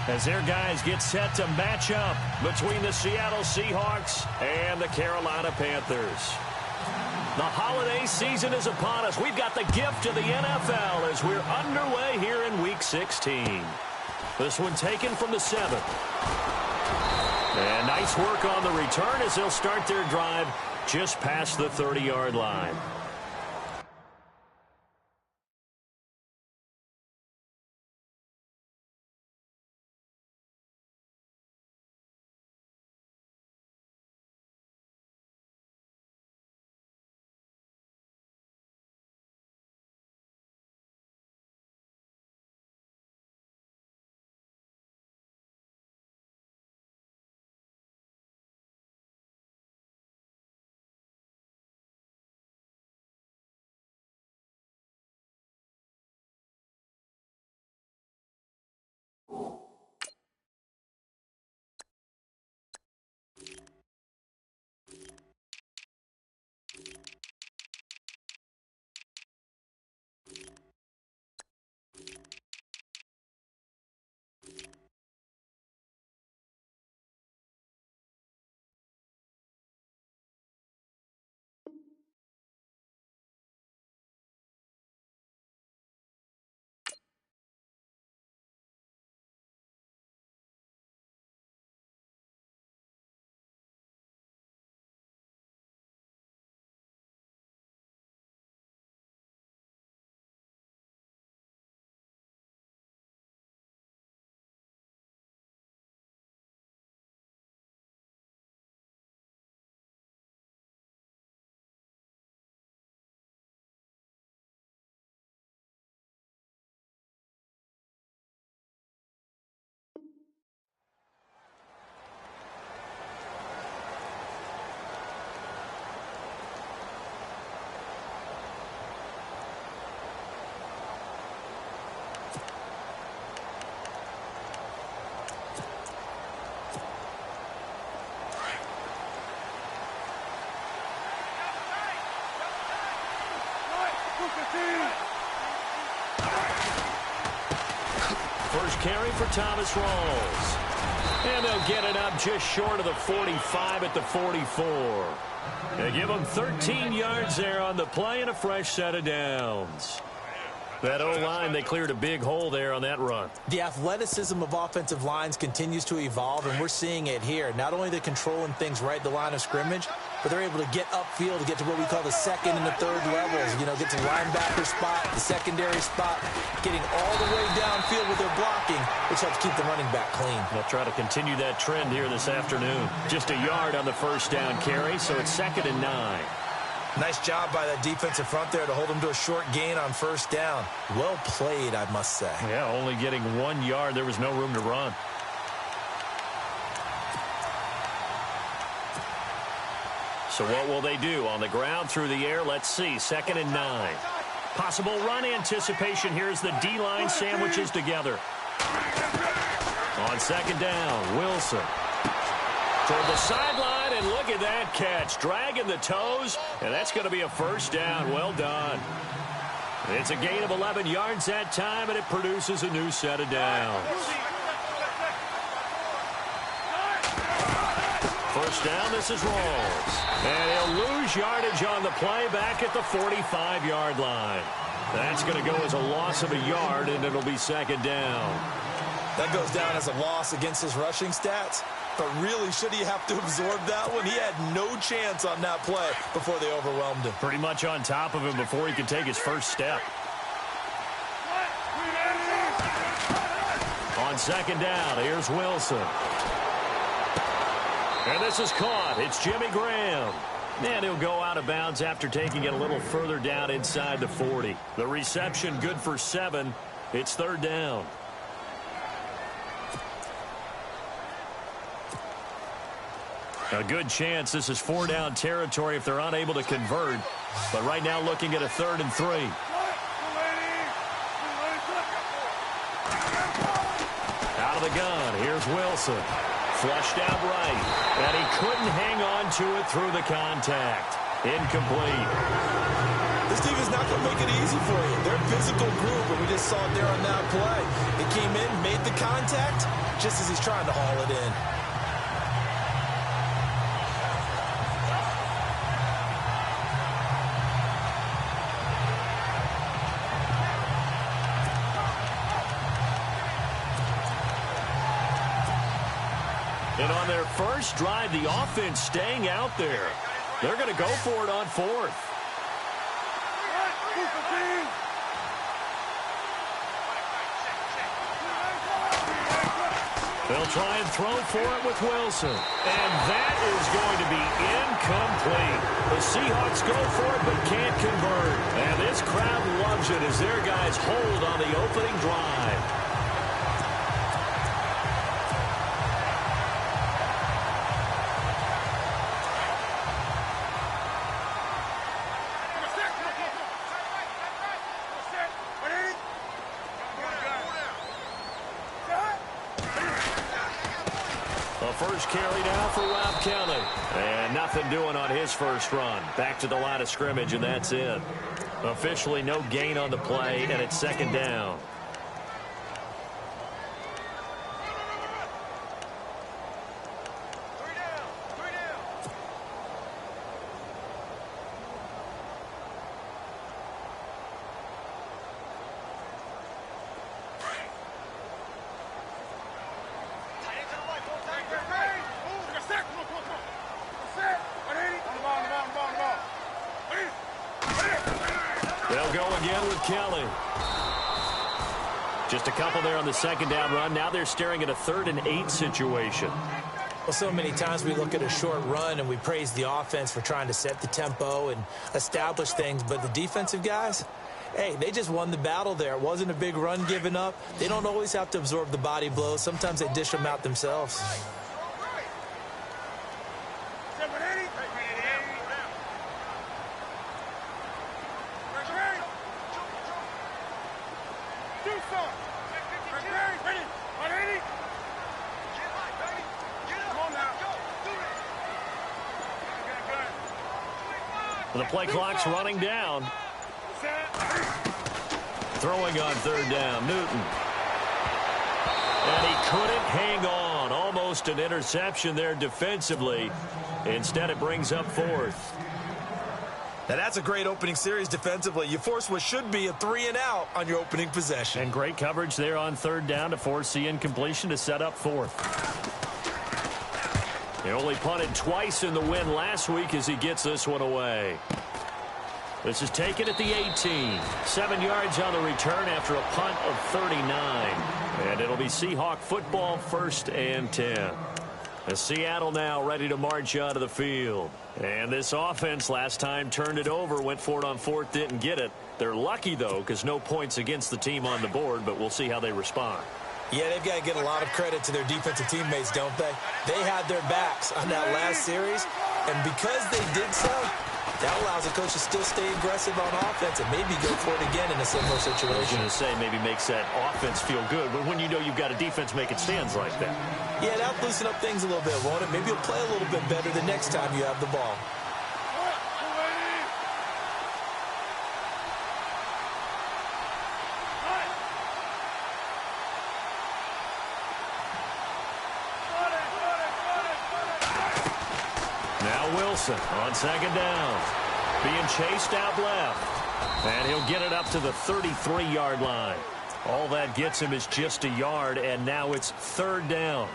as their guys get set to match up between the Seattle Seahawks and the Carolina Panthers. The holiday season is upon us. We've got the gift of the NFL as we're underway here in Week 16. This one taken from the 7. And nice work on the return as they'll start their drive just past the 30-yard line. First carry for Thomas Rawls. And they'll get it up just short of the 45 at the 44. They give them 13 yards there on the play and a fresh set of downs. That O-line, they cleared a big hole there on that run. The athleticism of offensive lines continues to evolve, and we're seeing it here. Not only they're controlling things right at the line of scrimmage, but they're able to get upfield to get to what we call the second and the third levels. You know, get to the linebacker spot, the secondary spot, getting all the way downfield with their blocking, which helps keep the running back clean. They'll try to continue that trend here this afternoon. Just a yard on the first down carry, so it's 2nd and 9. Nice job by that defensive front there to hold them to a short gain on first down. Well played, I must say. Yeah, only getting 1 yard. There was no room to run. So what will they do? On the ground, through the air, let's see. 2nd and 9. Possible run anticipation. Here's the D-line sandwiches together. On 2nd down, Wilson. Toward the sideline, and look at that catch. Dragging the toes, and that's going to be a first down. Well done. It's a gain of 11 yards that time, and it produces a new set of downs. First down, this is Rawls. And he'll lose yardage on the play back at the 45-yard line. That's going to go as a loss of a yard, and it'll be 2nd down. That goes down as a loss against his rushing stats. But really, should he have to absorb that one? He had no chance on that play before they overwhelmed him. Pretty much on top of him before he could take his first step. On 2nd down, here's Wilson. And this is caught. It's Jimmy Graham. And he'll go out of bounds after taking it a little further down inside the 40. The reception good for 7. It's 3rd down. A good chance this is 4-down territory if they're unable to convert. But right now looking at a 3rd and 3. Out of the gun, here's Wilson. Flushed out right. And he couldn't hang on to it through the contact. Incomplete. This team is not going to make it easy for you. They're a physical group, and we just saw it there on that play. They came in, made the contact, just as he's trying to haul it in. And on their first drive, the offense staying out there. They're going to go for it on fourth. They'll try and throw for it with Wilson. And that is going to be incomplete. The Seahawks go for it but can't convert. And this crowd loves it as their guys hold on the opening drive. First carry now for Rob Kelly. And nothing doing on his first run. Back to the line of scrimmage, and that's it. Officially no gain on the play, and it's second down. They'll go again with Kelly. Just a couple there on the second down run. Now they're staring at a 3rd and 8 situation. Well, so many times we look at a short run and we praise the offense for trying to set the tempo and establish things. But the defensive guys, hey, they just won the battle there. It wasn't a big run given up. They don't always have to absorb the body blows. Sometimes they dish them out themselves. The play clock's running down. Throwing on 3rd down, Newton. And he couldn't hang on. Almost an interception there defensively. Instead, it brings up 4th. Now, that's a great opening series defensively. You force what should be a 3-and-out on your opening possession. And great coverage there on 3rd down to force the incompletion to set up 4th. He only punted twice in the win last week as he gets this one away. This is taken at the 18. 7 yards on the return after a punt of 39. And it'll be Seahawk football, 1st and 10. As Seattle now ready to march onto the field. And this offense last time turned it over, went for it on 4th, didn't get it. They're lucky, though, because no points against the team on the board, but we'll see how they respond. Yeah, they've got to get a lot of credit to their defensive teammates, don't they? They had their backs on that last series, and because they did so, that allows the coach to still stay aggressive on offense and maybe go for it again in a similar situation. I was going to say maybe makes that offense feel good, but when you know you've got a defense making stands like that. Yeah, that'll loosen up things a little bit, won't it? Maybe you'll play a little bit better the next time you have the ball. Wilson on 2nd down. Being chased out left. And he'll get it up to the 33-yard line. All that gets him is just a yard, and now it's 3rd down.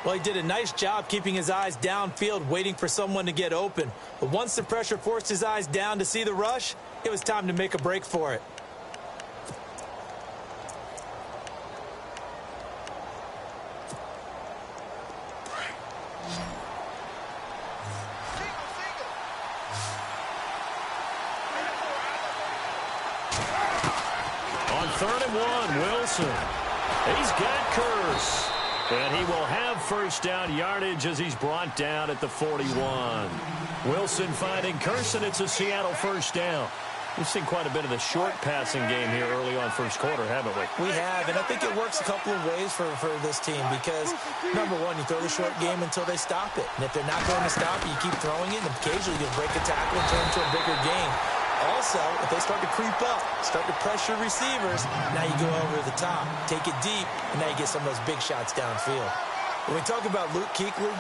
Well, he did a nice job keeping his eyes downfield, waiting for someone to get open. But once the pressure forced his eyes down to see the rush, it was time to make a break for it. On 3rd and 1, Wilson. He's got Curse. And he will have first down yardage as he's brought down at the 41. Wilson finding Curse, and it's a Seattle first down. We've seen quite a bit of the short passing game here early on first quarter, haven't we? We have, and I think it works a couple of ways for this team because, number one, you throw the short game until they stop it. And if they're not going to stop it, you keep throwing it, and occasionally you'll break a tackle and turn into a bigger game. Also, if they start to creep up, start to pressure receivers, now you go over the top, take it deep, and now you get some of those big shots downfield. When we talk about Luke Kuechly,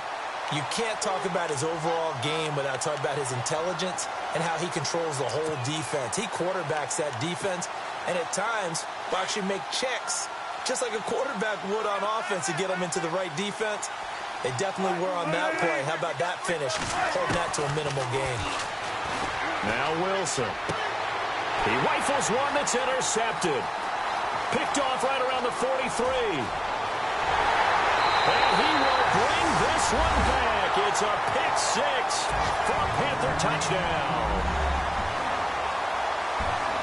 you can't talk about his overall game without talking about his intelligence and how he controls the whole defense. He quarterbacks that defense, and at times will actually make checks, just like a quarterback would on offense, to get them into the right defense. They definitely were on that play. How about that finish? Holding that to a minimal gain. Now Wilson. He rifles one that's intercepted. Picked off right around the 43. And he will bring this one back. It's a pick six for a Panther touchdown.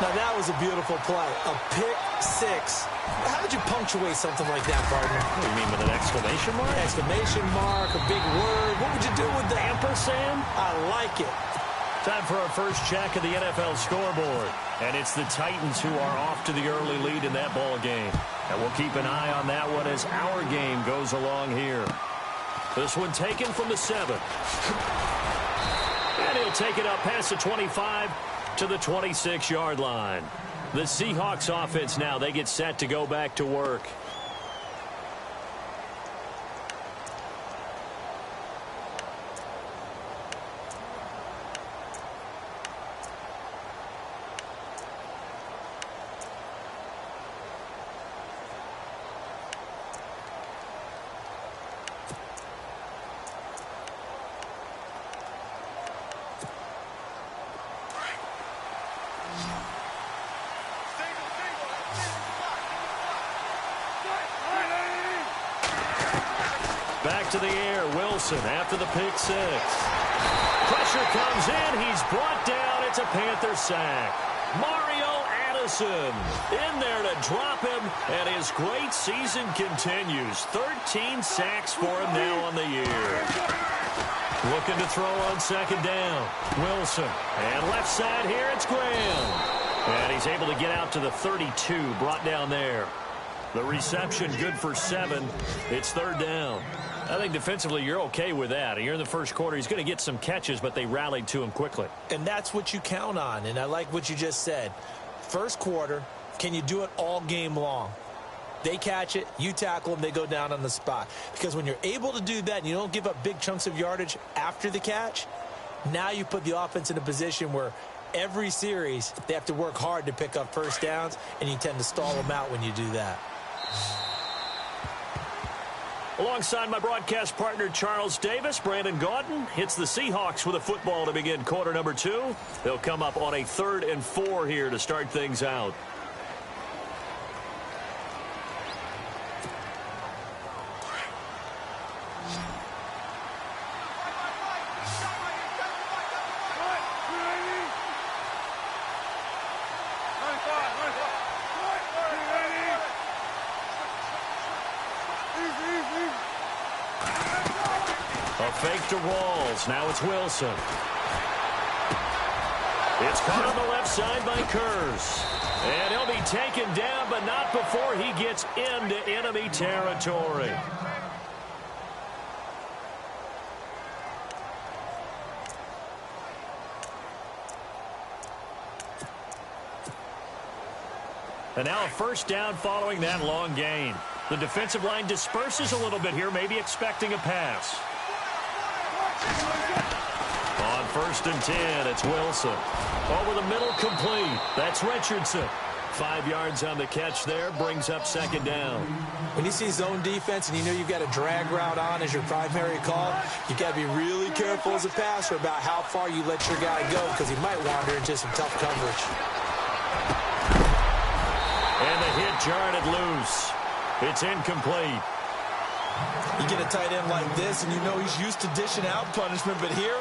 Now that was a beautiful play. A pick six. How would you punctuate something like that, partner? What do you mean, with an exclamation mark? Exclamation mark, a big word. What would you do with that? Ampersand? I like it. Time for our first check of the NFL scoreboard. And it's the Titans who are off to the early lead in that ball game. And we'll keep an eye on that one as our game goes along here. This one taken from the 7. And he'll take it up past the 25 to the 26-yard line. The Seahawks offense now, they get set to go back to work. Back to the air, Wilson after the pick six. Pressure comes in, he's brought down, it's a Panther sack. Mario Addison in there to drop him, and his great season continues. 13 sacks for him now on the year. Looking to throw on second down. Wilson, and left side here, it's Graham. And he's able to get out to the 32, brought down there. The reception good for 7. It's third down. I think defensively you're okay with that. You're in the first quarter. He's going to get some catches, but they rallied to him quickly. And that's what you count on, and I like what you just said. First quarter, can you do it all game long? They catch it, you tackle them, they go down on the spot. Because when you're able to do that and you don't give up big chunks of yardage after the catch, now you put the offense in a position where every series they have to work hard to pick up first downs, and you tend to stall them out when you do that. Alongside my broadcast partner, Charles Davis, Brandon Gaudin hits the Seahawks with a football to begin quarter number 2. They'll come up on a 3rd and 4 here to start things out. Fake to Rawls. Now it's Wilson. It's caught on the left side by Kurz. And he'll be taken down, but not before he gets into enemy territory. And now a first down following that long gain. The defensive line disperses a little bit here, maybe expecting a pass. On 1st and 10, it's Wilson. Over the middle, complete. That's Richardson. 5 yards on the catch there, brings up second down. When you see zone defense and you know you've got a drag route on as your primary call, you've got to be really careful as a passer about how far you let your guy go, because he might wander into some tough coverage. And the hit jarred it loose. It's incomplete. You get a tight end like this, and you know he's used to dishing out punishment, but here,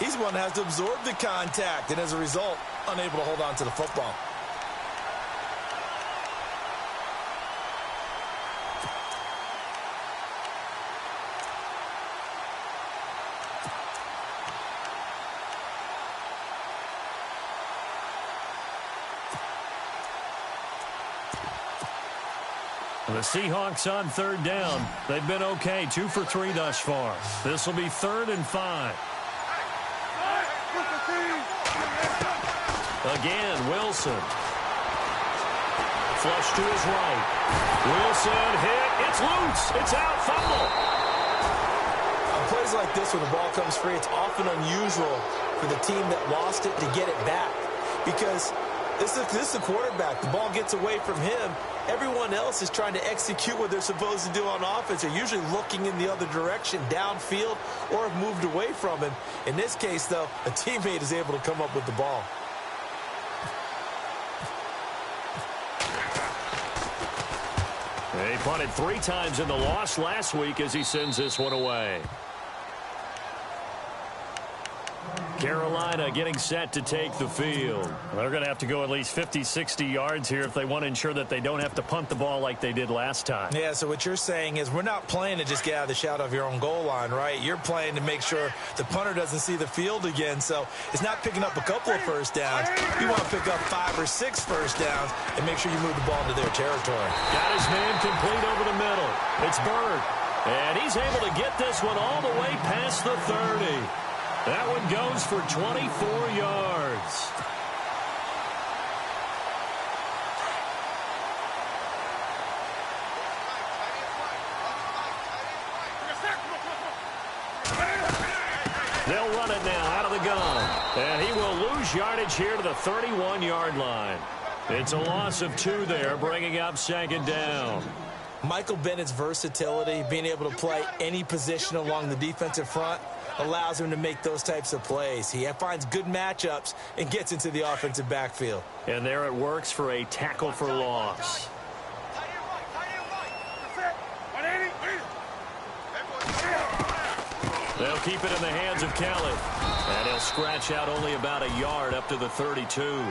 he's the one that has to absorb the contact, and as a result, unable to hold on to the football. The Seahawks on 3rd down. They've been okay, 2 for 3 thus far. This will be 3rd and 5. Again, Wilson. Flush to his right. Wilson hit. It's loose. It's out. Fumble. On plays like this, when the ball comes free, it's often unusual for the team that lost it to get it back. Because this is a quarterback. The ball gets away from him. Everyone else is trying to execute what they're supposed to do on offense. They're usually looking in the other direction, downfield, or have moved away from him. In this case, though, a teammate is able to come up with the ball. He punted 3 times in the loss last week as he sends this one away. Carolina getting set to take the field. They're going to have to go at least 50, 60 yards here if they want to ensure that they don't have to punt the ball like they did last time. Yeah, so what you're saying is we're not playing to just get out of the shadow of your own goal line, right? You're playing to make sure the punter doesn't see the field again. So it's not picking up a couple of first downs. You want to pick up 5 or 6 first downs and make sure you move the ball into their territory. Got his man complete over the middle. It's Bird. And he's able to get this one all the way past the 30. That one goes for 24 yards. They'll run it now out of the gun. And he will lose yardage here to the 31-yard line. It's a loss of 2 there, bringing up second down. Michael Bennett's versatility, being able to play any position along the defensive front, allows him to make those types of plays. He finds good matchups and gets into the offensive backfield. And there it works for a tackle for loss. They'll keep it in the hands of Kelly. And he'll scratch out only about a yard up to the 32.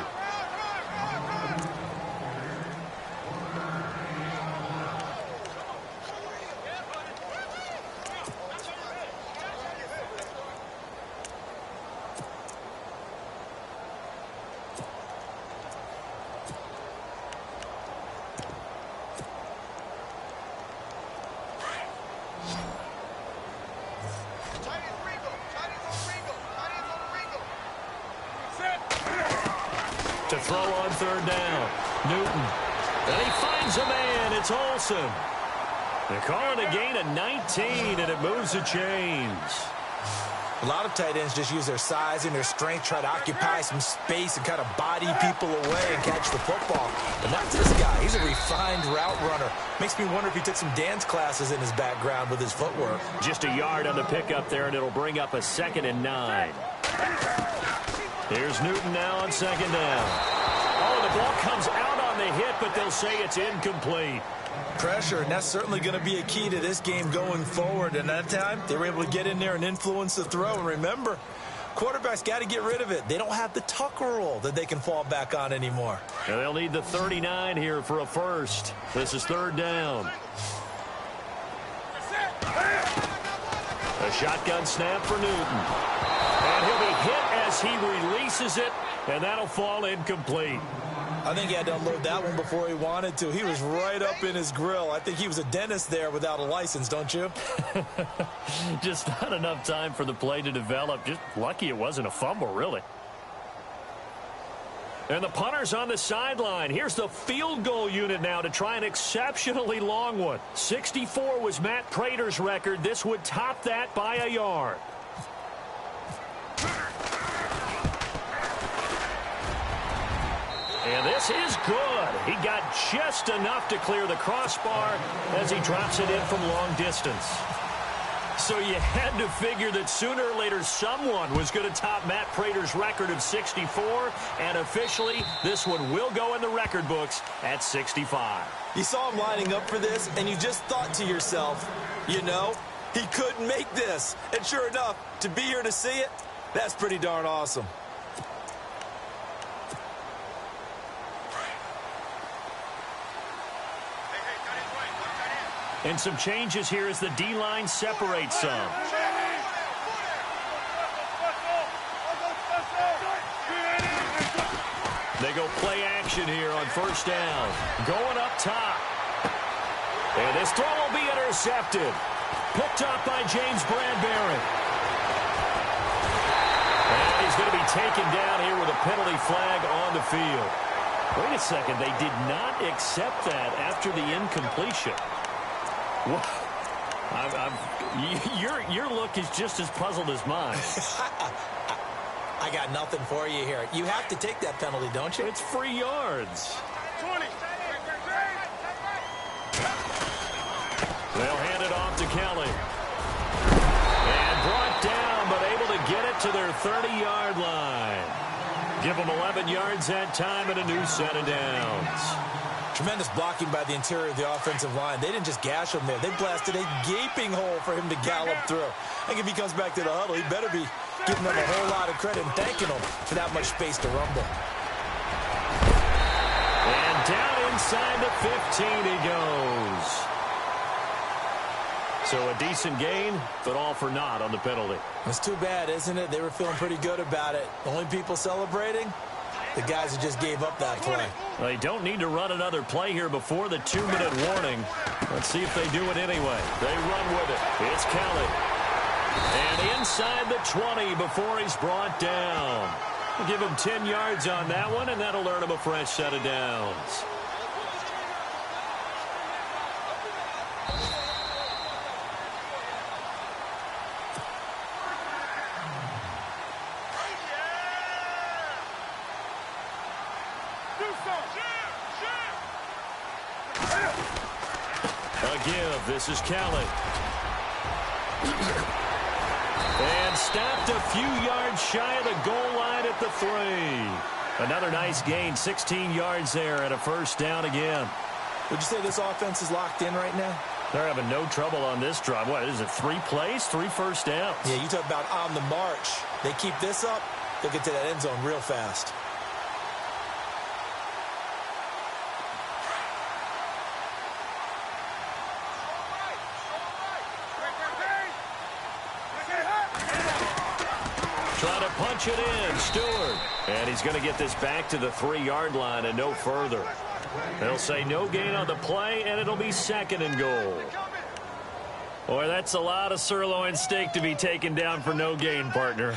To throw on third down. Newton. And he finds a man. It's Olsen. They're calling a gain of 19, and it moves the chains. A lot of tight ends just use their size and their strength, try to occupy some space and kind of body people away and catch the football. But not this guy. He's a refined route runner. Makes me wonder if he took some dance classes in his background with his footwork. Just a yard on the pickup there, and it'll bring up a 2nd and 9. Here's Newton now on 2nd down. Oh, the ball comes out on the hit, but they'll say it's incomplete. Pressure, and that's certainly going to be a key to this game going forward. And that time, they were able to get in there and influence the throw. And remember, quarterbacks got to get rid of it. They don't have the tuck rule that they can fall back on anymore. And they'll need the 39 here for a first. This is 3rd down. A shotgun snap for Newton. And he'll be hit as he releases it, and that'll fall incomplete. I think he had to unload that one before he wanted to. He was right up in his grill. I think he was a dentist there without a license, don't you? Just not enough time for the play to develop. Just lucky it wasn't a fumble, really. And the punter's on the sideline. Here's the field goal unit now to try an exceptionally long one. 64 was Matt Prater's record. This would top that by a yard. And this is good. He got just enough to clear the crossbar as he drops it in from long distance. So you had to figure that sooner or later someone was going to top Matt Prater's record of 64, and officially this one will go in the record books at 65. You saw him lining up for this, and you just thought to yourself, you know, he could make this. And sure enough, to be here to see it, that's pretty darn awesome. And some changes here as the D-line separates some. They go play action here on 1st down. Going up top. And this throw will be intercepted. Picked up by James Bradbury. And he's going to be taken down here with a penalty flag on the field. Wait a second. They did not accept that after the incompletion. Your look is just as puzzled as mine. I got nothing for you here. You have to take that penalty, don't you? It's free yards. 20. They'll hand it off to Kelly. And brought down, but able to get it to their 30-yard line. Give them 11 yards that time and a new set of downs. Tremendous blocking by the interior of the offensive line. They didn't just gash him there. They blasted a gaping hole for him to gallop through. I think if he comes back to the huddle, he better be giving them a whole lot of credit and thanking them for that much space to rumble. And down inside the 15 he goes. So a decent gain, but all for naught on the penalty. It's too bad, isn't it? They were feeling pretty good about it. The only people celebrating, the guys who just gave up that play. They don't need to run another play here before the 2-minute warning. Let's see if they do it anyway. They run with it. It's Kelly. And inside the 20 before he's brought down. We'll give him 10 yards on that one, and that'll earn him a fresh set of downs. This is Kelly. And stopped a few yards shy of the goal line at the 3. Another nice gain, 16 yards there and a first down again. Would you say this offense is locked in right now? They're having no trouble on this drive. What is it, 3 plays, 3 first downs? Yeah, you talk about on the march. They keep this up, they'll get to that end zone real fast. Trying to punch it in, Stewart. And he's going to get this back to the 3-yard line and no further. They'll say no gain on the play, and it'll be 2nd and goal. Boy, that's a lot of sirloin steak to be taken down for no gain, partner.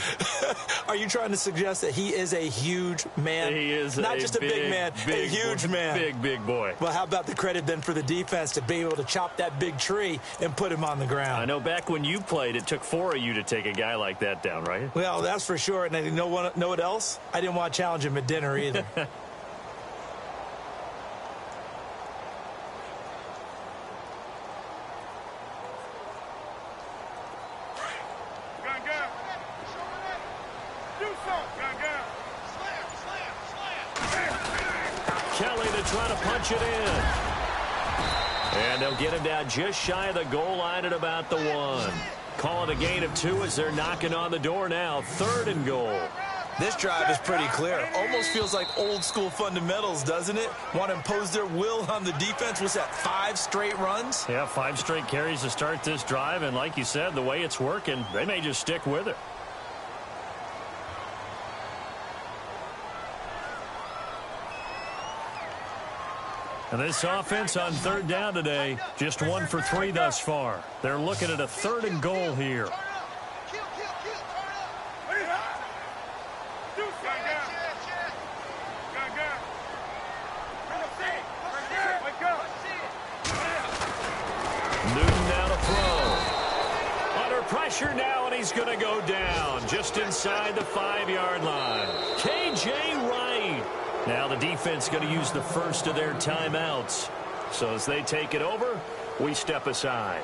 Are you trying to suggest that he is a huge man? He is not just a big man, a huge man. Big boy. Well, how about the credit then for the defense to be able to chop that big tree and put him on the ground? I know back when you played, it took 4 of you to take a guy like that down, right? Well, that's for sure. And I know what else? I didn't want to challenge him at dinner either. Kelly to try to punch it in. And they'll get him down just shy of the goal line at about the 1. Call it a gain of 2 as they're knocking on the door now. 3rd and goal. This drive is pretty clear. Almost feels like old school fundamentals, doesn't it? Want to impose their will on the defense. Was that 5 straight runs? Yeah, 5 straight carries to start this drive. And like you said, the way it's working, they may just stick with it. And this offense on 3rd down today, just 1 for 3 thus far. They're looking at a 3rd and goal here. Newton now to throw. Under pressure now, and he's going to go down just inside the 5-yard line. K.J. Wright. Now the defense going to use the first of their timeouts. So as they take it over, we step aside.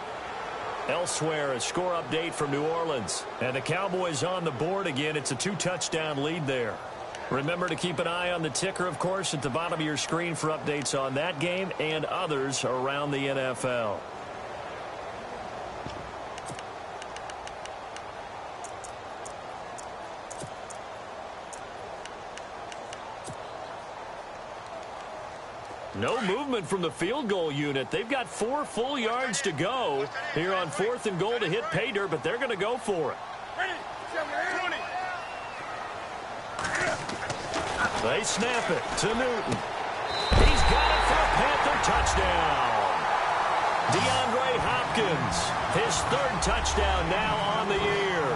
Elsewhere, a score update from New Orleans. And the Cowboys on the board again. It's a 2-touchdown lead there. Remember to keep an eye on the ticker, of course, at the bottom of your screen for updates on that game and others around the NFL. No movement from the field goal unit. They've got 4 full yards to go here on 4th and goal to hit pay dirt, but they're going to go for it. They snap it to Newton. He's got it for a Panther touchdown. DeAndre Hopkins, his 3rd touchdown now on the year.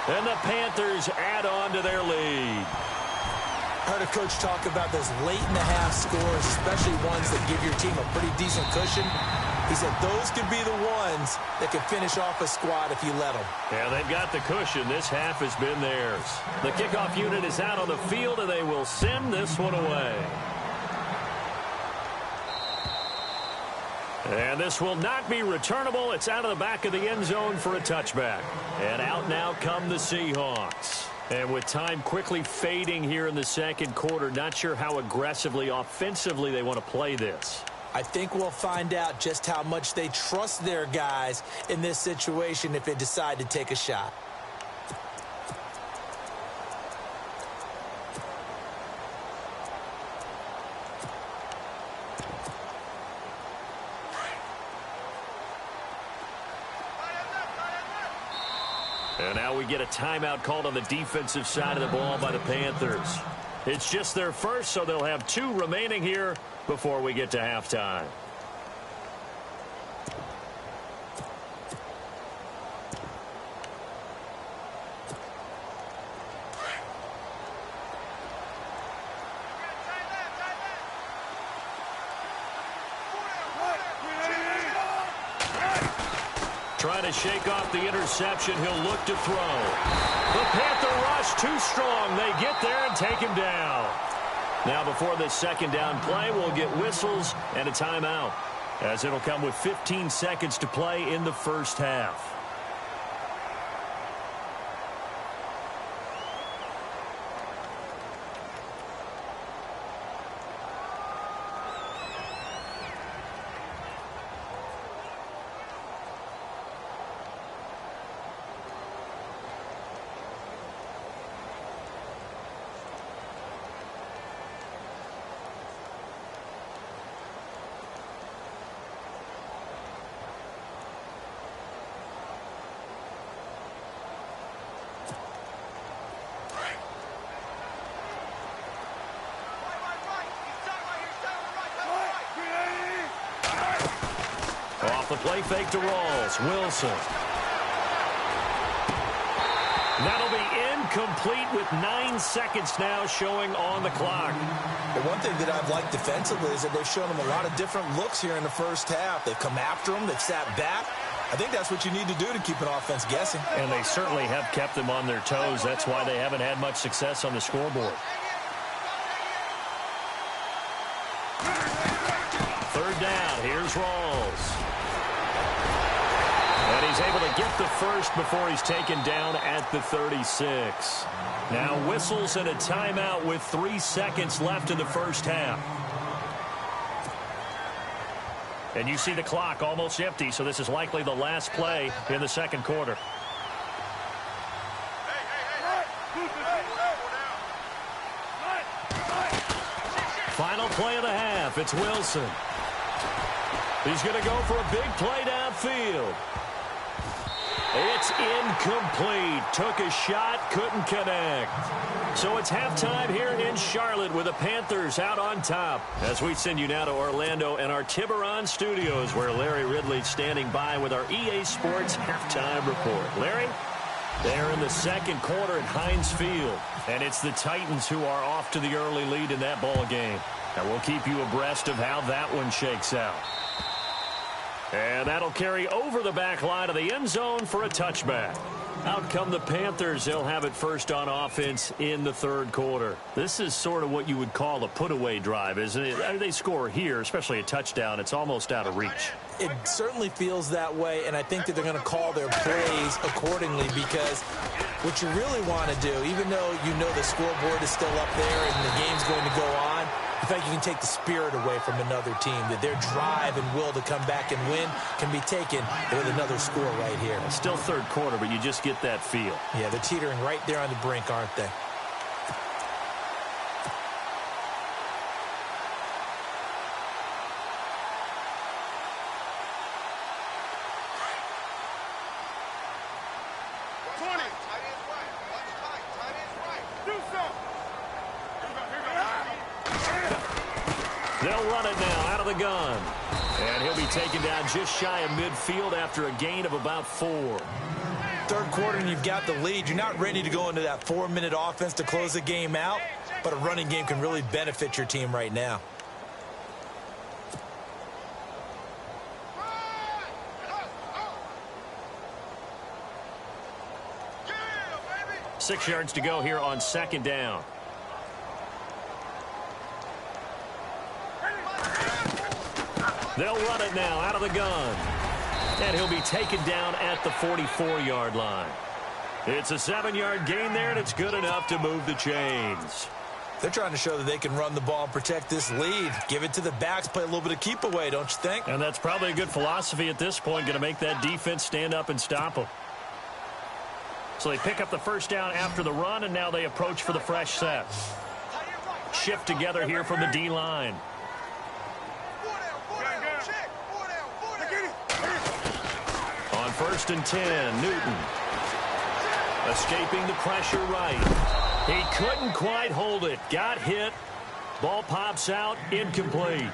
And the Panthers add on to their lead. I heard a coach talk about those late-in-the-half scores, especially ones that give your team a pretty decent cushion. He said those could be the ones that could finish off a squad if you let them. Yeah, they've got the cushion. This half has been theirs. The kickoff unit is out on the field, and they will send this one away. And this will not be returnable. It's out of the back of the end zone for a touchback. And out now come the Seahawks. And with time quickly fading here in the second quarter, not sure how aggressively, offensively they want to play this. I think we'll find out just how much they trust their guys in this situation if they decide to take a shot. And now we get a timeout called on the defensive side of the ball by the Panthers. It's just their first, so they'll have 2 remaining here before we get to halftime. Trying to shake off the interception. He'll look to throw. The Panther rush too strong. They get there and take him down. Now before this second down play, we'll get whistles and a timeout, as it'll come with 15 seconds to play in the first half. Off the play fake to Rawls. Wilson. That'll be incomplete with 9 seconds now showing on the clock. The one thing that I've liked defensively is that they've shown them a lot of different looks here in the first half. They've come after them. They've sat back. I think that's what you need to do to keep an offense guessing. And they certainly have kept them on their toes. That's why they haven't had much success on the scoreboard. Third down. Here's Rawls. And he's able to get the first before he's taken down at the 36. Now whistles and a timeout with 3 seconds left in the first half. And you see the clock almost empty, so this is likely the last play in the second quarter. Final play of the half. It's Wilson. He's going to go for a big play downfield. It's incomplete. Took a shot, couldn't connect. So it's halftime here in Charlotte with the Panthers out on top. As we send you now to Orlando and our Tiburon studios, where Larry Ridley's standing by with our EA Sports halftime report. Larry, they're in the second quarter at Heinz Field, and it's the Titans who are off to the early lead in that ball game. And we'll keep you abreast of how that one shakes out. And that'll carry over the back line of the end zone for a touchback. Out come the Panthers. They'll have it first on offense in the third quarter. This is sort of what you would call a put-away drive, isn't it? I mean, they score here, especially a touchdown. It's almost out of reach. It certainly feels that way, and I think that they're going to call their plays accordingly, because what you really want to do, even though you know the scoreboard is still up there and the game's going to go on, in fact, you can take the spirit away from another team, that their drive and will to come back and win can be taken with another score right here. It's still third quarter, but you just get that feel. Yeah, they're teetering right there on the brink, aren't they? They'll run it now out of the gun. And he'll be taken down just shy of midfield after a gain of about 4. Third quarter and you've got the lead. You're not ready to go into that 4-minute offense to close the game out, but a running game can really benefit your team right now. Six yards to go here on second down. They'll run it now out of the gun. And he'll be taken down at the 44-yard line. It's a 7-yard gain there, and it's good enough to move the chains. They're trying to show that they can run the ball and protect this lead. Give it to the backs, play a little bit of keep away, don't you think? And that's probably a good philosophy at this point, going to make that defense stand up and stop them. So they pick up the first down after the run, and now they approach for the fresh set. Shift together here from the D-line. On 1st and 10, Newton. Escaping the pressure right. He couldn't quite hold it. Got hit. Ball pops out. Incomplete.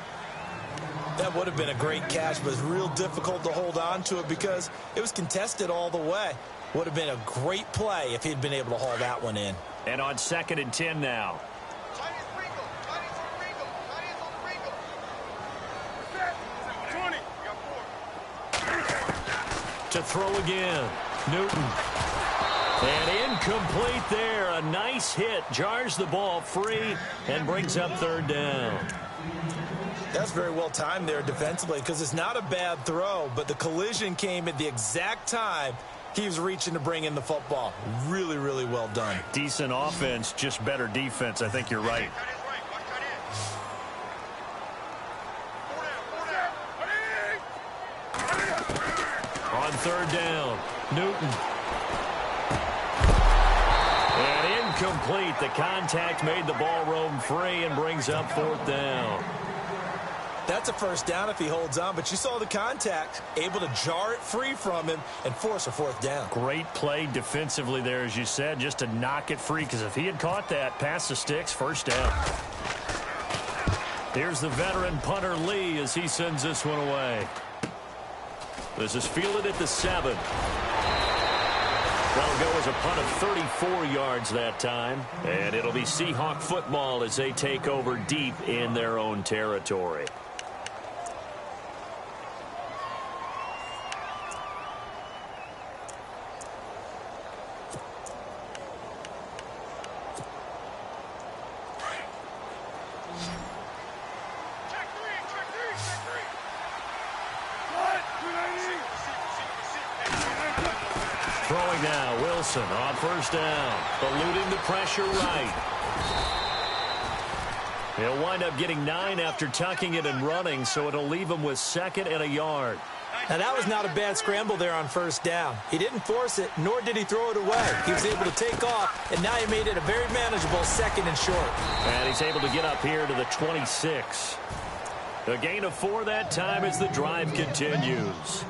That would have been a great catch, but it's real difficult to hold on to it because it was contested all the way. Would have been a great play if he'd been able to haul that one in. And on 2nd and 10 now. To throw again. Newton. And incomplete there. A nice hit. Jars the ball free and brings up 3rd down. That's very well timed there defensively because it's not a bad throw, but the collision came at the exact time he was reaching to bring in the football. Really, really well done. Decent offense, just better defense. I think you're right. On 3rd down, Newton. And incomplete. The contact made the ball roam free and brings up 4th down. That's a first down if he holds on, but you saw the contact, able to jar it free from him and force a 4th down. Great play defensively there, as you said, just to knock it free, because if he had caught that, past the sticks, 1st down. Here's the veteran punter Lee as he sends this one away. This is fielded at the 7. That'll go as a punt of 34 yards that time. And it'll be Seahawk football as they take over deep in their own territory. Throwing now, Wilson on 1st down, eluding the pressure right. He'll wind up getting 9 after tucking it and running, so it'll leave him with 2nd and a yard. Now, that was not a bad scramble there on 1st down. He didn't force it, nor did he throw it away. He was able to take off, and now he made it a very manageable 2nd and short. And he's able to get up here to the 26. A gain of 4 that time as the drive continues.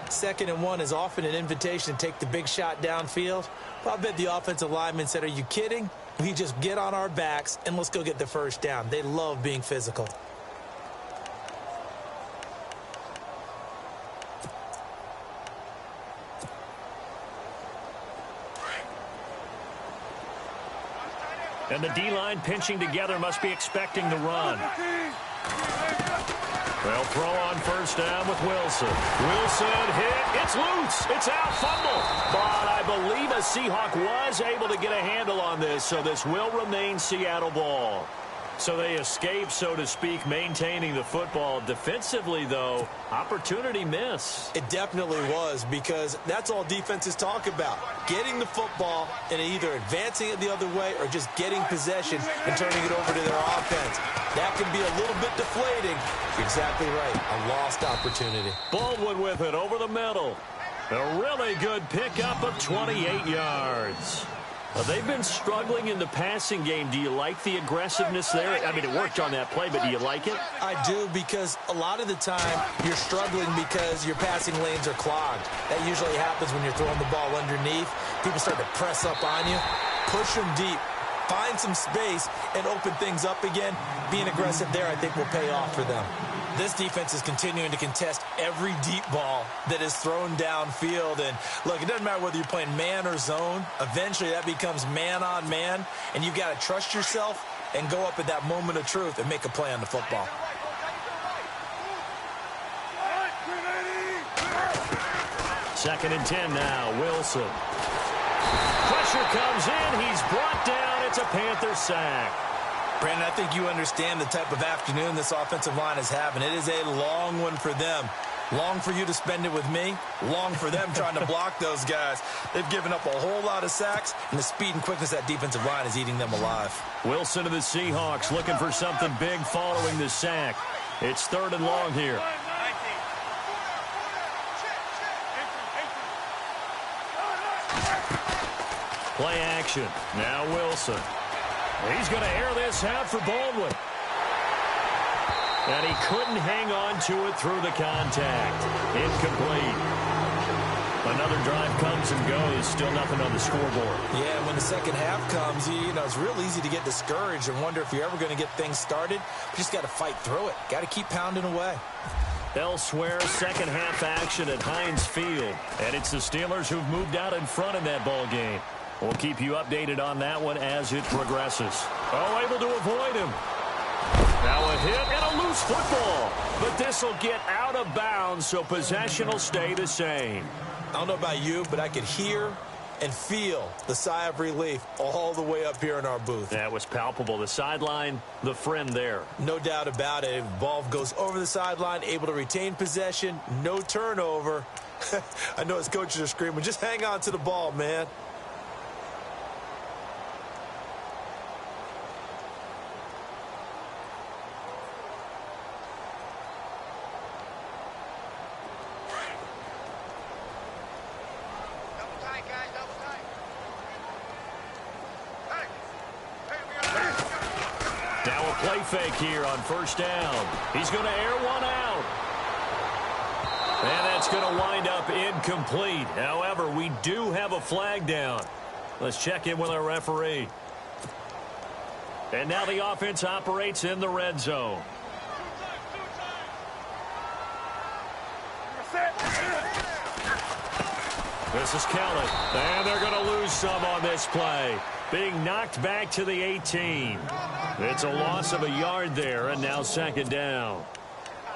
2nd and 1 is often an invitation to take the big shot downfield. But I bet the offensive lineman said, are you kidding? We just get on our backs and let's go get the 1st down. They love being physical. And the D-line pinching together must be expecting the run. They'll throw on 1st down with Wilson. Wilson hit. It's loose. It's out. Fumble. But I believe a Seahawk was able to get a handle on this, so this will remain Seattle ball. So they escape, so to speak, maintaining the football. Defensively, though, opportunity miss. It definitely was, because that's all defenses talk about. Getting the football and either advancing it the other way or just getting possession and turning it over to their offense. That can be a little bit deflating. You're exactly right. A lost opportunity. Baldwin with it over the middle. A really good pickup of 28 yards. They've been struggling in the passing game. Do you like the aggressiveness there? I mean, it worked on that play, but do you like it? I do, because a lot of the time you're struggling because your passing lanes are clogged. That usually happens when you're throwing the ball underneath. People start to press up on you. Push them deep. Find some space and open things up again. Being aggressive there, I think, will pay off for them. This defense is continuing to contest every deep ball that is thrown downfield. And, look, it doesn't matter whether you're playing man or zone. Eventually, that becomes man-on-man, and you've got to trust yourself and go up at that moment of truth and make a play on the football. Second and 10 now, Wilson. Pressure comes in. He's brought down. It's a Panther sack. Brandon, I think you understand the type of afternoon this offensive line is having. It is a long one for them. Long for you to spend it with me. Long for them trying to block those guys. They've given up a whole lot of sacks, and the speed and quickness of that defensive line is eating them alive. Wilson of the Seahawks looking for something big following the sack. It's 3rd and long here. Play action. Now Wilson. He's going to air this out for Baldwin. And he couldn't hang on to it through the contact. Incomplete. Another drive comes and goes. Still nothing on the scoreboard. Yeah, when the second half comes, you know, it's real easy to get discouraged and wonder if you're ever going to get things started. You just got to fight through it. Got to keep pounding away. Elsewhere, second half action at Heinz Field. And it's the Steelers who've moved out in front in that ball game. We'll keep you updated on that one as it progresses. Oh, able to avoid him. Now a hit and a loose football. But this will get out of bounds, so possession will stay the same. I don't know about you, but I could hear and feel the sigh of relief all the way up here in our booth. That was palpable. The sideline, the friend there. No doubt about it. Ball goes over the sideline, able to retain possession, no turnover. I know his coaches are screaming, just hang on to the ball, man. Play fake here on first down. He's going to air one out. And that's going to wind up incomplete. However, we do have a flag down. Let's check in with our referee. And now the offense operates in the red zone. This is Kelly. And they're going to lose some on this play. Being knocked back to the 18. It's a loss of a yard there, and now second down.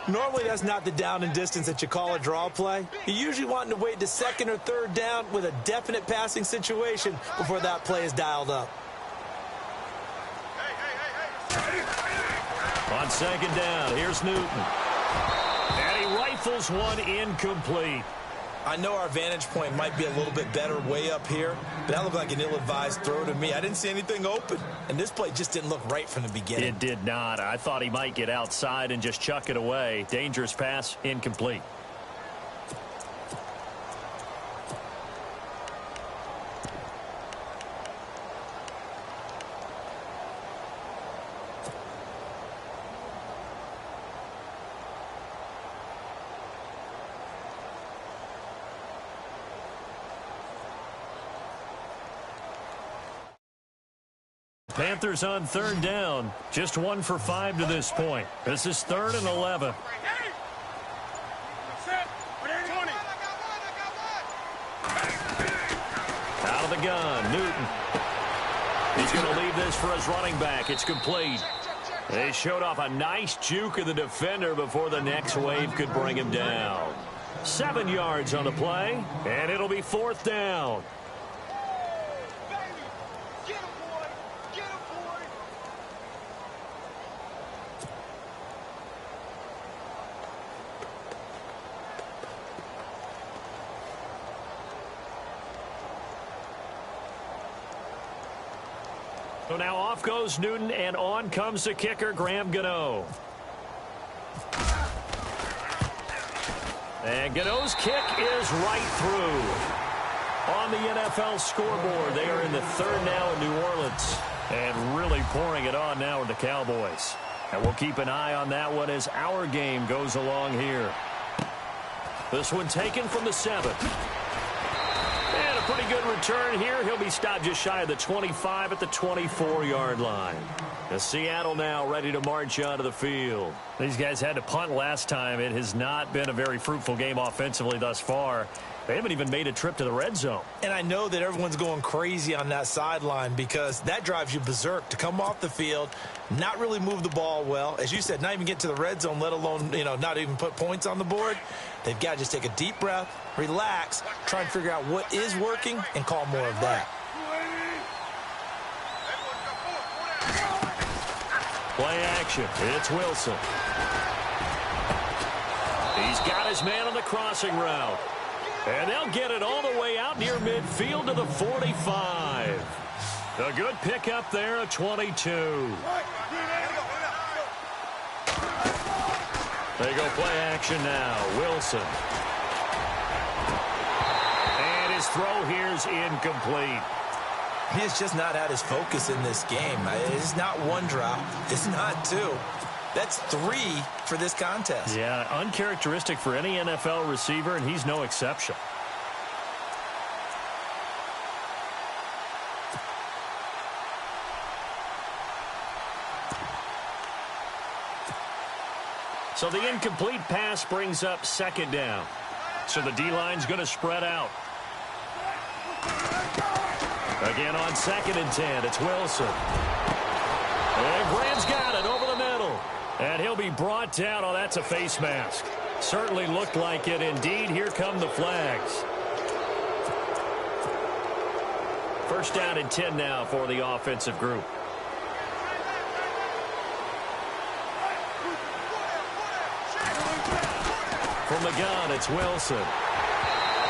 Normally, that's not the down and distance that you call a draw play. You're usually wanting to wait to second or third down with a definite passing situation before that play is dialed up. On second down, here's Newton. And he rifles one incomplete. I know our vantage point might be a little bit better way up here, but that looked like an ill-advised throw to me. I didn't see anything open, and this play just didn't look right from the beginning. It did not. I thought he might get outside and just chuck it away. Dangerous pass, incomplete. Panthers on third down. Just 1 for 5 to this point. This is 3rd and 11. Out of the gun, Newton. He's going to leave this for his running back. It's complete. They showed off a nice juke of the defender before the next wave could bring him down. 7 yards on the play, and it'll be 4th down. So now off goes Newton, and on comes the kicker, Graham Gano. And Gano's kick is right through. On the NFL scoreboard, they are in the 3rd now in New Orleans. And really pouring it on now with the Cowboys. And we'll keep an eye on that one as our game goes along here. This one taken from the 7. And a pretty good return here. He'll be stopped just shy of the 25 at the 24-yard line. The Seattle now ready to march onto the field. These guys had to punt last time. It has not been a very fruitful game offensively thus far. They haven't even made a trip to the red zone. And I know that everyone's going crazy on that sideline because that drives you berserk to come off the field, not really move the ball well. As you said, not even get to the red zone, let alone, not even put points on the board. They've got to just take a deep breath, relax, try and figure out what is working, and call more of that. Play action. It's Wilson. He's got his man on the crossing route. And they'll get it all the way out near midfield to the 45. A good pickup there at 22. They go play action now. Wilson. And his throw here's incomplete. He has just not had his focus in this game. It's not one drop. It's not two. That's 3 for this contest. Yeah, uncharacteristic for any NFL receiver, and he's no exception. So the incomplete pass brings up second down. So the D-line's going to spread out. Again on 2nd and 10, it's Wilson. And Graham's got it over the middle. And he'll be brought down. Oh, that's a face mask. Certainly looked like it. Indeed, here come the flags. First down and 10 now for the offensive group. From the gun, it's Wilson.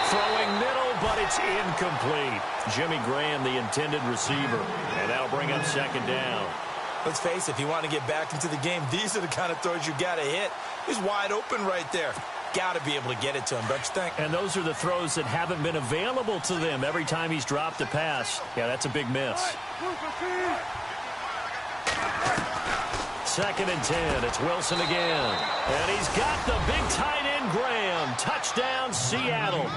Throwing middle, but it's incomplete. Jimmy Graham, the intended receiver. And that'll bring up second down. Let's face it, if you want to get back into the game, these are the kind of throws you got to hit. He's wide open right there. Got to be able to get it to him, don't you think? And those are the throws that haven't been available to them every time he's dropped a pass. Yeah, that's a big miss. 2nd and 10, it's Wilson again. And he's got the big tight end Graham. Touchdown, Seattle.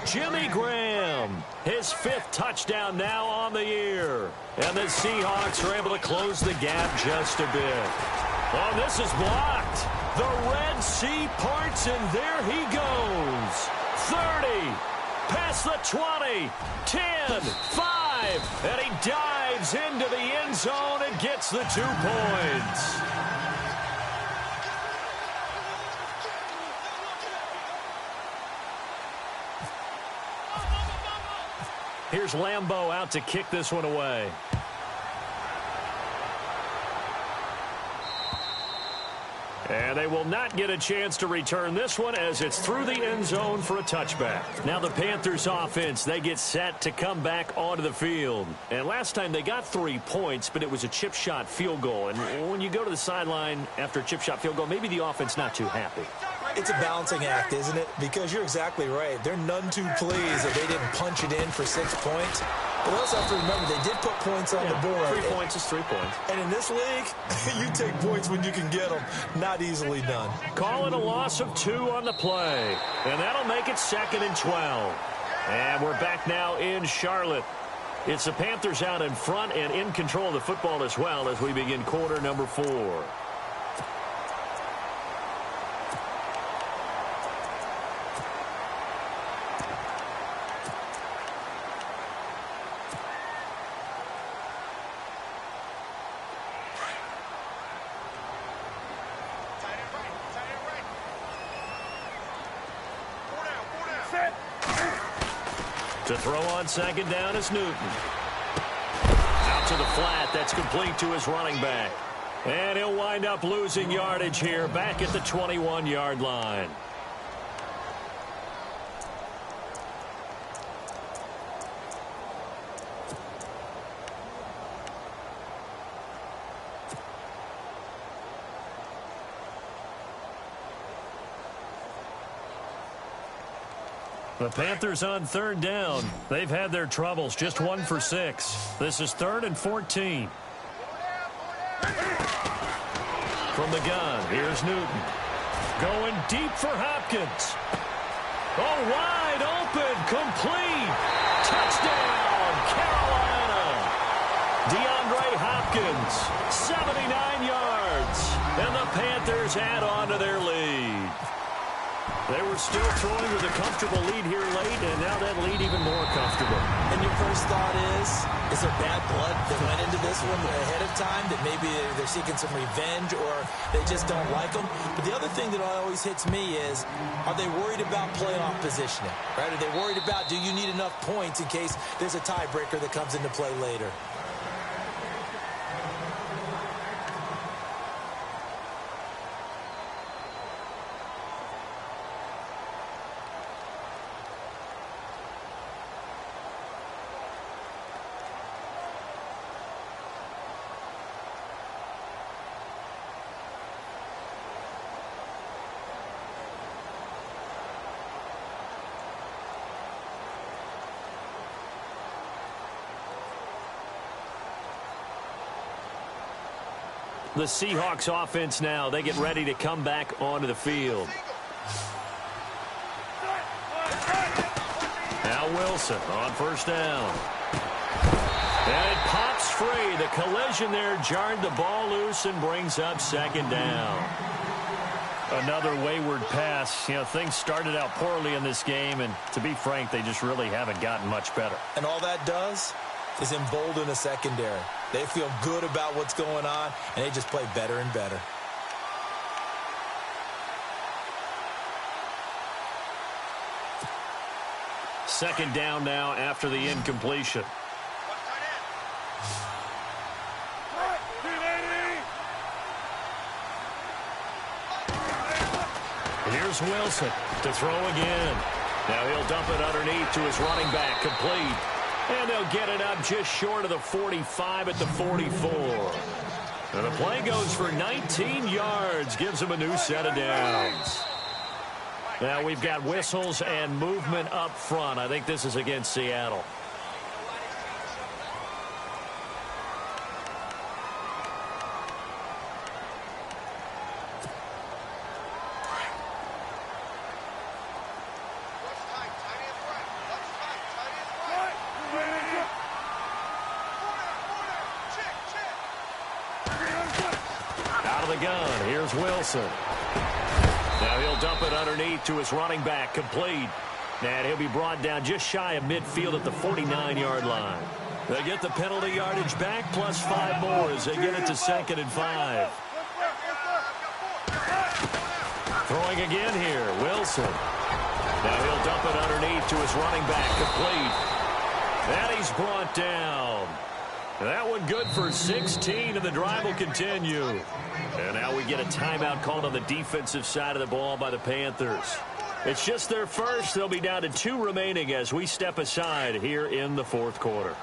Jimmy Graham, his 5th touchdown now on the year. And the Seahawks are able to close the gap just a bit. Oh, this is blocked. The Red Sea parts, and there he goes. 30, past the 20, 10, 5, and he dives into the end zone and gets the 2 points. Here's Lambeau out to kick this one away. And they will not get a chance to return this one as it's through the end zone for a touchback. Now the Panthers offense, they get set to come back onto the field. And last time they got 3 points, but it was a chip shot field goal. And when you go to the sideline after a chip shot field goal, maybe the offense not too happy. It's a balancing act, isn't it? Because you're exactly right. They're none too pleased that they didn't punch it in for 6 points. But we also have to remember they did put points on the board. 3 points is 3 points. And in this league, you take points when you can get them. Not easily done. Call it a loss of 2 on the play. And that'll make it 2nd and 12. And we're back now in Charlotte. It's the Panthers out in front and in control of the football as well as we begin quarter number 4. To throw on 2nd down is Newton. Out to the flat. That's complete to his running back. And he'll wind up losing yardage here back at the 21-yard line. The Panthers on 3rd down. They've had their troubles. Just 1 for 6. This is 3rd and 14. From the gun, here's Newton. Going deep for Hopkins. Oh, wide complete. Touchdown, Carolina. DeAndre Hopkins, 79 yards. And the Panthers add on to their lead. They were still throwing with a comfortable lead here late, and now that lead even more comfortable. And your first thought is there bad blood that went into this one ahead of time, that maybe they're seeking some revenge or they just don't like them? But the other thing that always hits me is, are they worried about playoff positioning? Right? Are they worried about, do you need enough points in case there's a tiebreaker that comes into play later? The Seahawks offense now, they get ready to come back onto the field. Now Wilson on first down. And it pops free. The collision there jarred the ball loose and brings up second down. Another wayward pass. You know, things started out poorly in this game, and to be frank, they just really haven't gotten much better. And all that does is embolden a secondary. They feel good about what's going on, and they just play better and better. Second down now after the incompletion. Here's Wilson to throw again. Now he'll dump it underneath to his running back, complete. And they'll get it up just short of the 45 at the 44. And the play goes for 19 yards, gives them a new set of downs. Now we've got whistles and movement up front. I think this is against Seattle. Wilson. Now he'll dump it underneath to his running back, complete. And he'll be brought down just shy of midfield at the 49-yard line. They get the penalty yardage back, plus 5 more as they get it to 2nd and 5. Throwing again here, Wilson. Now he'll dump it underneath to his running back, complete. And he's brought down. That one good for 16, and the drive will continue. And now we get a timeout called on the defensive side of the ball by the Panthers. It's just their first. They'll be down to 2 remaining as we step aside here in the 4th quarter.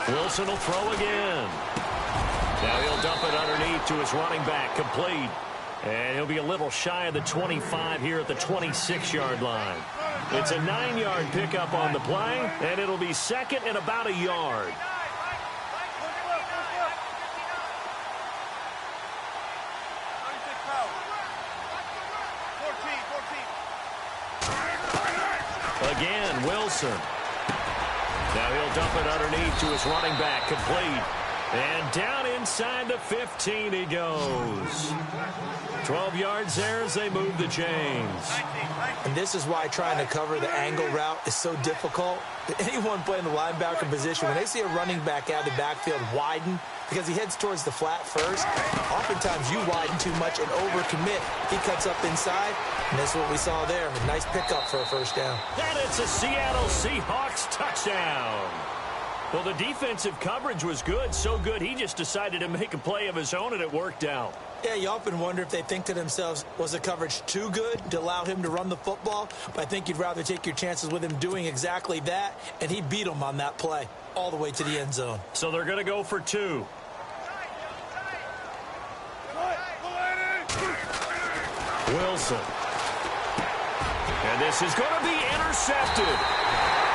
Wilson will throw again. Now he'll dump it underneath to his running back, complete. And he'll be a little shy of the 25 here at the 26-yard line. It's a 9-yard pickup on the play, and it'll be 2nd and about a yard. Again, Wilson. Now he'll dump it underneath to his running back, complete. And down inside the 15 he goes. 12 yards there as they move the chains. And this is why trying to cover the angle route is so difficult. Anyone playing the linebacker position, when they see a running back out of the backfield widen, because he heads towards the flat first, oftentimes you widen too much and overcommit. He cuts up inside, and that's what we saw there. A nice pickup for a first down. And it's a Seattle Seahawks touchdown. Well, the defensive coverage was good, so good he just decided to make a play of his own, and it worked out. Yeah, you often wonder if they think to themselves, was the coverage too good to allow him to run the football? But I think you'd rather take your chances with him doing exactly that, and he beat him on that play all the way to the end zone. So they're going to go for 2. Wilson. And this is going to be intercepted.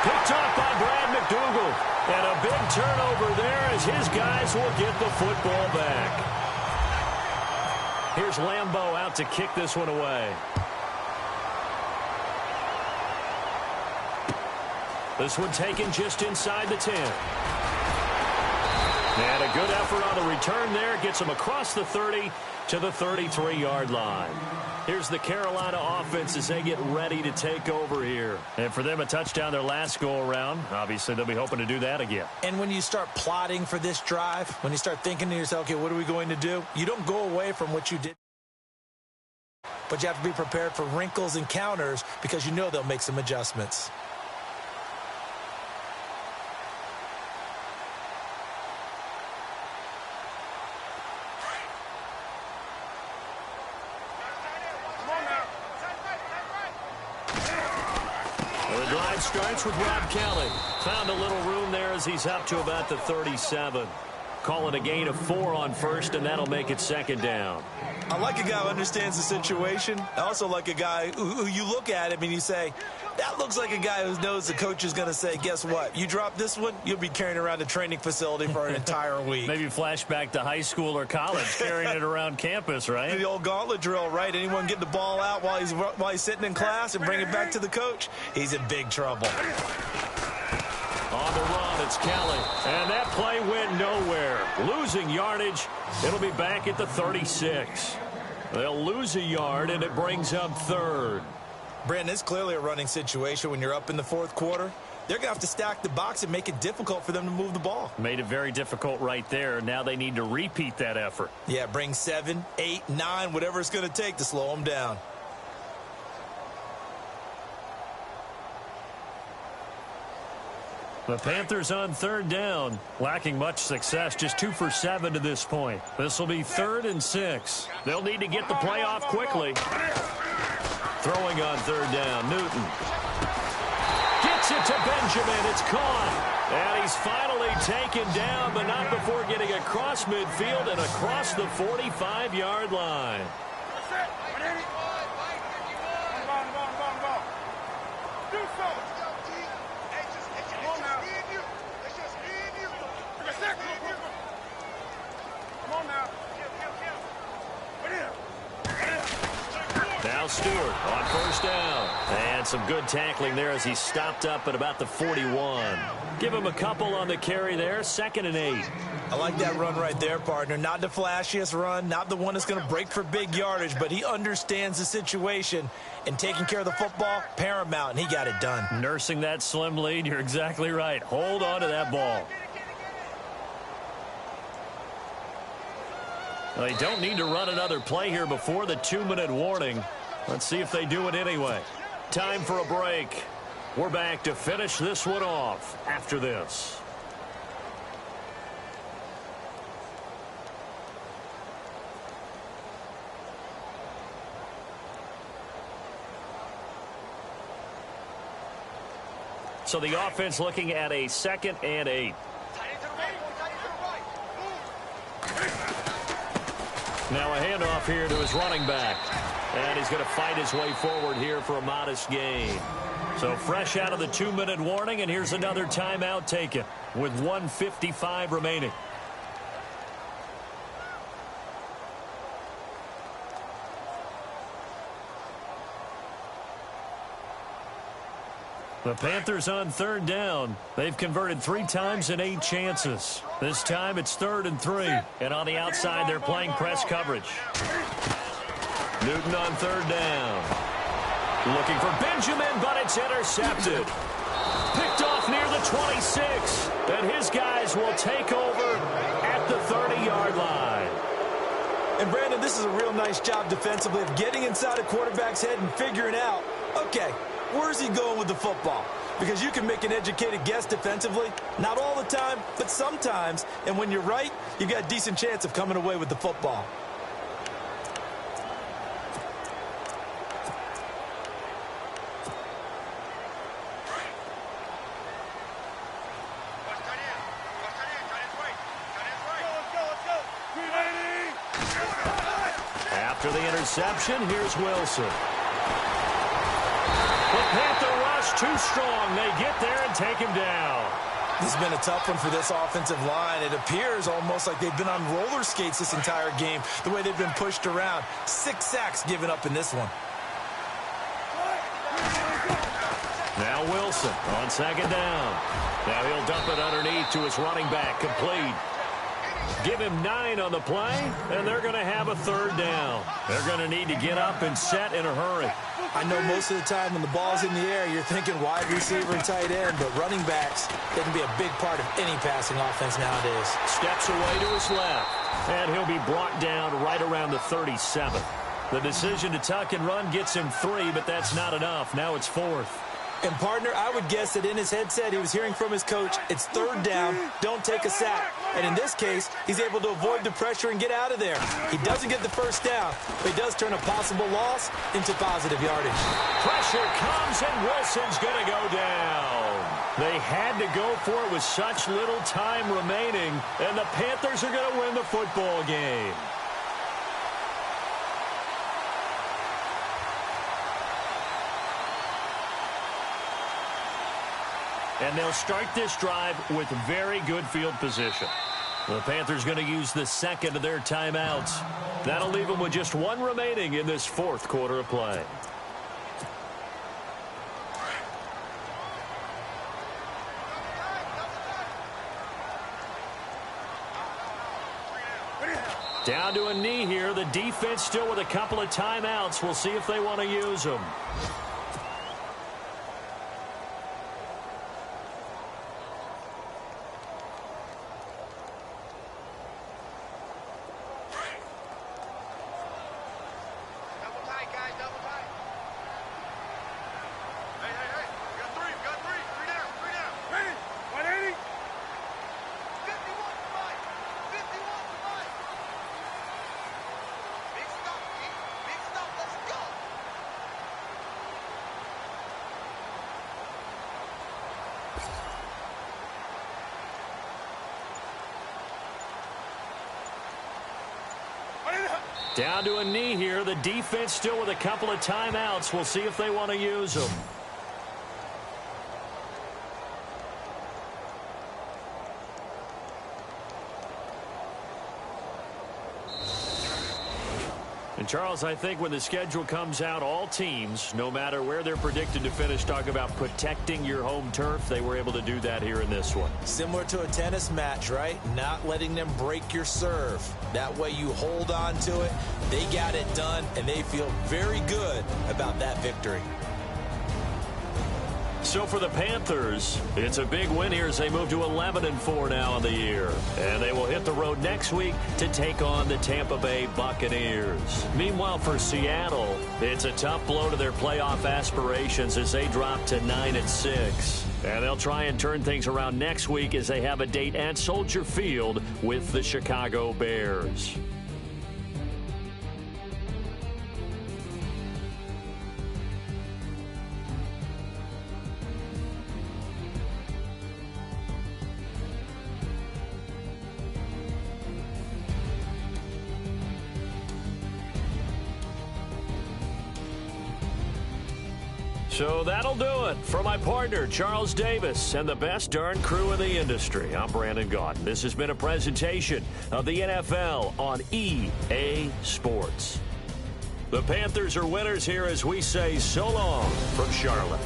Picked off by Brad McDougal. And a big turnover there as his guys will get the football back. Here's Lambeau out to kick this one away. This one taken just inside the 10. And a good effort on the return there. Gets him across the 30 to the 33-yard line. Here's the Carolina offense as they get ready to take over here. And for them, a touchdown their last go-around. Obviously, they'll be hoping to do that again. And when you start plotting for this drive, when you start thinking to yourself, okay, what are we going to do? You don't go away from what you did. But you have to be prepared for wrinkles and counters because you know they'll make some adjustments. The drive starts with Rob Kelly. Found a little room there as he's up to about the 37. Call it a gain of 4 on first, and that'll make it second down. I like a guy who understands the situation. I also like a guy who you look at him and you say, that looks like a guy who knows the coach is going to say, guess what? You drop this one, you'll be carrying around a training facility for an entire week. Maybe flashback to high school or college, carrying it around campus, right? The old gauntlet drill, right? Anyone get the ball out while he's sitting in class and bring it back to the coach, he's in big trouble. On the run, it's Kelly. And that play went nowhere. Losing yardage. It'll be back at the 36. They'll lose a yard, and it brings up third. Brandon, it's clearly a running situation when you're up in the fourth quarter. They're going to have to stack the box and make it difficult for them to move the ball. Made it very difficult right there. Now they need to repeat that effort. Yeah, bring 7, 8, 9, whatever it's going to take to slow them down. The Panthers on third down, lacking much success, just 2 for 7 to this point. This will be 3rd and 6. They'll need to get the play off quickly. Throwing on third down, Newton. Gets it to Benjamin, it's caught. And he's finally taken down, but not before getting across midfield and across the 45-yard line. Now Stewart on first down. And some good tackling there as he stopped up at about the 41. Give him a couple on the carry there. 2nd and 8. I like that run right there, partner. Not the flashiest run, not the one that's going to break for big yardage, but he understands the situation, and taking care of the football, paramount, and he got it done. Nursing that slim lead, you're exactly right. Hold on to that ball. They don't need to run another play here before the 2-minute warning. Let's see if they do it anyway. Time for a break. We're back to finish this one off after this. So the offense looking at a 2nd and 8. Now a handoff here to his running back. And he's going to fight his way forward here for a modest gain. So fresh out of the 2-minute warning, and here's another timeout taken with 1:55 remaining. The Panthers on third down. They've converted 3 times in 8 chances. This time it's 3rd and 3. And on the outside, they're playing press coverage. Newton on third down. Looking for Benjamin, but it's intercepted. Picked off near the 26. And his guys will take over at the 30-yard line. And, Brandon, this is a real nice job defensively of getting inside a quarterback's head and figuring out, okay, where's he going with the football? Because you can make an educated guess defensively. Not all the time, but sometimes. And when you're right, you've got a decent chance of coming away with the football. After the interception, here's Wilson. The Panther rush too strong. They get there and take him down. This has been a tough one for this offensive line. It appears almost like they've been on roller skates this entire game, the way they've been pushed around. 6 sacks given up in this one. Now Wilson on second down. Now he'll dump it underneath to his running back, complete. Give him 9 on the play, and they're going to have a third down. They're going to need to get up and set in a hurry. I know most of the time when the ball's in the air, you're thinking wide receiver and tight end, but running backs, they can be a big part of any passing offense nowadays. Steps away to his left, and he'll be brought down right around the 37. The decision to tuck and run gets him 3, but that's not enough. Now it's 4th. And, partner, I would guess that in his headset he was hearing from his coach, it's third down, don't take a sack. And in this case, he's able to avoid the pressure and get out of there. He doesn't get the first down, but he does turn a possible loss into positive yardage. Pressure comes, and Wilson's going to go down. They had to go for it with such little time remaining, and the Panthers are going to win the football game. And they'll start this drive with very good field position. The Panthers going to use the second of their timeouts. That'll leave them with just 1 remaining in this 4th quarter of play. Down to a knee here. The defense still with a couple of timeouts. We'll see if they want to use them. Down to a knee here. The defense still with a couple of timeouts. We'll see if they want to use them. And, Charles, I think when the schedule comes out, all teams, no matter where they're predicted to finish, talk about protecting your home turf. They were able to do that here in this one. Similar to a tennis match, right? Not letting them break your serve. That way you hold on to it. They got it done, and they feel very good about that victory. So for the Panthers, it's a big win here as they move to 11-4 now on the year. And they will hit the road next week to take on the Tampa Bay Buccaneers. Meanwhile, for Seattle, it's a tough blow to their playoff aspirations as they drop to 9-6. And they'll try and turn things around next week as they have a date at Soldier Field with the Chicago Bears. So that'll do it for my partner, Charles Davis, and the best darn crew in the industry. I'm Brandon Gaudin. This has been a presentation of the NFL on EA Sports. The Panthers are winners here as we say so long from Charlotte.